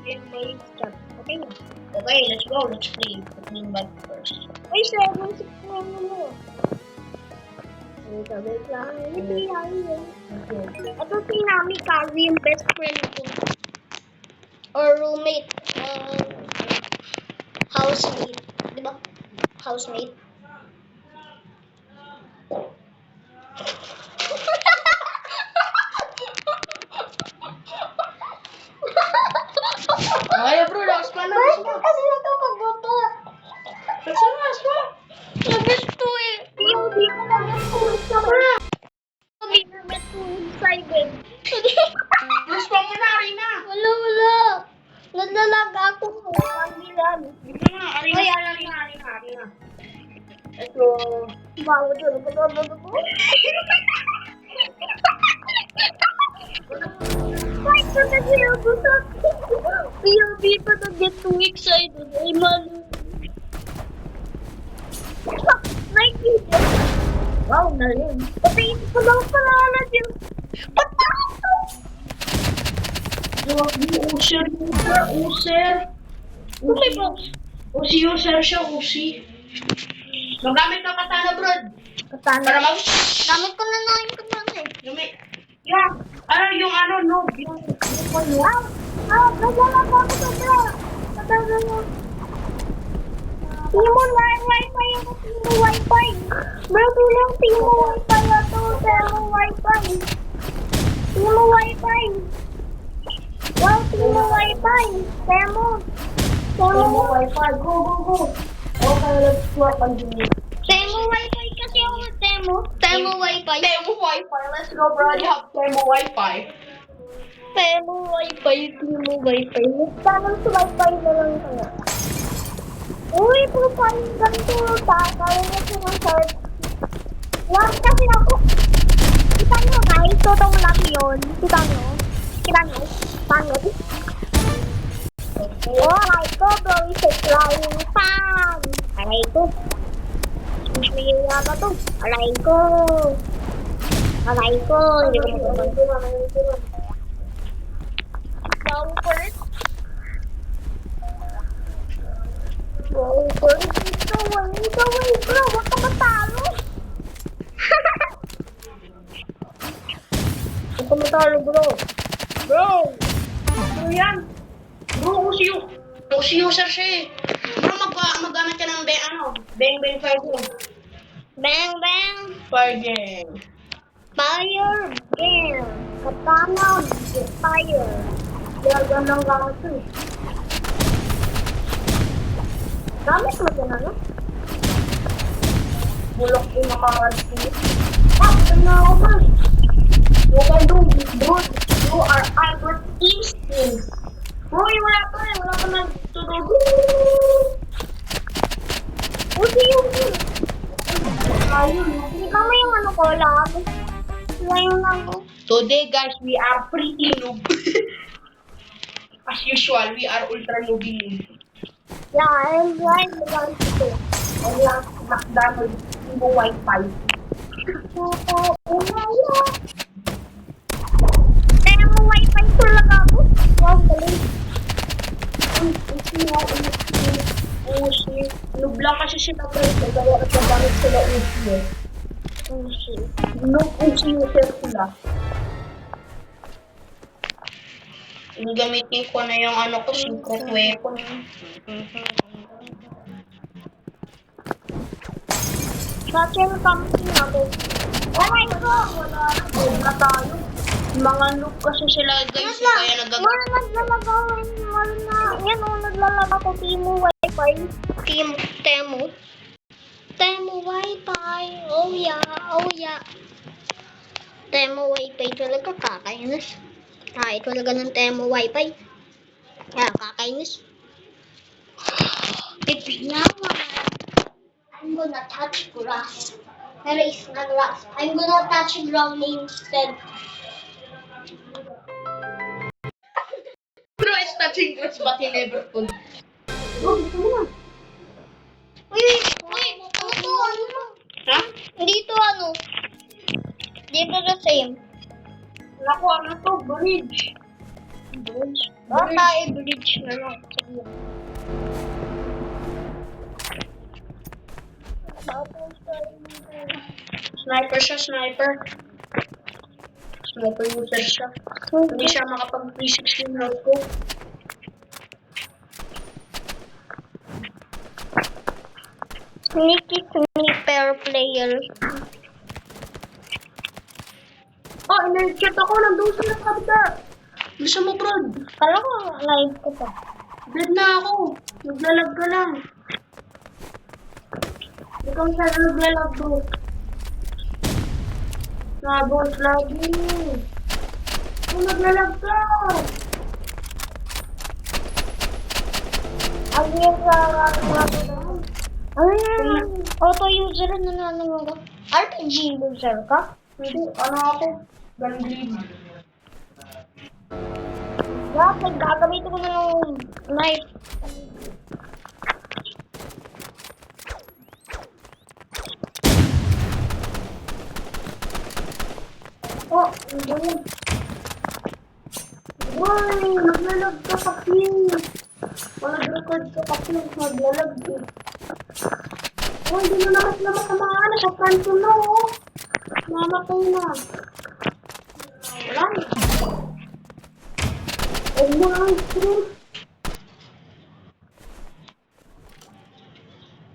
in my chat. Okay? Okay, let's go. Let's play. Cooking bad first. Ay, 7-6 na mo. Wait lang. Ito si Nami Kazi, yung best friend ko. Or roommate. Housemate. Diba? Housemate. Ay, bro, lakas pa na. Kasi nakapagboto. Lakas pa. Nabest to eh. Yung di ko nag-school sa mga. Hindi na two-sided. Plus pa mo na, Arina. Wala. Naglalag ako. Panggilan. Dito na, Arina. Ay, Arina. Ito. Bawa dyan. Why ko na sinabutok? POV pa to get too excited. Ay, mali. Nike. Wow, nalim. Pati ko lang pala na dyan. Patato! User. May box. User siya, Usi. Magamit ka katana, bro. Katana. Para mag... Gamit ko na yung katana eh. Yeah. Yung noob. Yung Naglalak ako sa bro. Katana mo. Tingin mo wifi ako. Tingin mo wifi. Bro, tulang tingin mo wifi ako. Tingin mo wifi. Tingin mo wifi. Wow, tingin mo wifi. Tingin mo. wifi. Go. Okay, let's work on this. Temo wifi kasi ako. Temo wifi. Temo Wi-Fi. Let's go, bro. You have Temo Wi-Fi. Temo wifi. Temo wifi. Tanong sa wifi na lang kaya. Uy, profile ganito. Kaya niya sinasart. Lang kasi ako. Kita nyo guys. Totoo lang yun. Kita nyo. Pangit. Oh, aray ko, bro. Isa flying fan. Aray ko. Masaya ba to? Aray ko. Hindi ko magpapagod. Wow, first. Gawin, bro. Huwag ka matalo. Huwag ka matalo, bro. Ano yan? Bro, Usi user siya eh. Bro, magamit ka ng Bang Fire Game. Bang, bang. Fire Game. Fire game. Katana fire. Gagawin lang gamit ito eh. Gamit mo din ano? Bulok yung makakalpi. Ano ako ba? You can do this, bro. You are Albert Einstein. Bro, wala pa na tutulog. Usi yung ayun. Hindi ka mo yung ano ko lang. Ngayon lang ko. Today, guys, we are pretty noob. As usual, we are ultra noobing. Yeah, I'm right lang ito. And we are McDonald's Timo Wi-Fi. Kaya mo wifi talaga ako. Wow, galing. Usi. Noob lang kasi sila guys. Nagawa at nagamit sila Usi eh. Usi. Noob Usi user sila. Gamitin ko na yung ko, secret weapon. Catcher camping ako. Oh my God! Wala tayo. Mga noob kasi sila guys. Kaya naglalagaw. Yan o, naglalag ako. Timo wifi. Temo wifi. Oh yeah. Temo wifi talaga kakainis. Talaga ng Temo wifi. Kaya kakainis. I'm gonna touch grass. Pero it's not grass. I'm gonna touch ground instead. Bro is touching grass but he never could. Uy, ano to? Ha? Hindi to ano. Hindi to the same. Naku, ano to? Bridge. Bridge. Bakit tayo bridge na lang? Sige. Sniper siya, sniper. Sniper user siya. Hindi siya makapag-316 round ko. Sneaky sniper player. Oh, in-chat ako. Nandun sila sa kabita. Bisa mo, bro. Kala ko live ko pa. Dead na ako. Naglalag ka lang. Ikaw siya na naglalag, bro. Nabos lagi. Kung naglalag ka. Ang yung ano yan? Auto user na naman ako. RPG user ka? Hindi, ano ako? Bandid. Bakit? Gagamitin ko na ng knife. Oh, ano yun? Uy, naglalag ka kasi. Nag-record ka kasi. Naglalag eh. Oh, hindi mo naman sila matamaan. Sa kanto na, oh. Mamatay na. Wala na. Huwag mo ang script.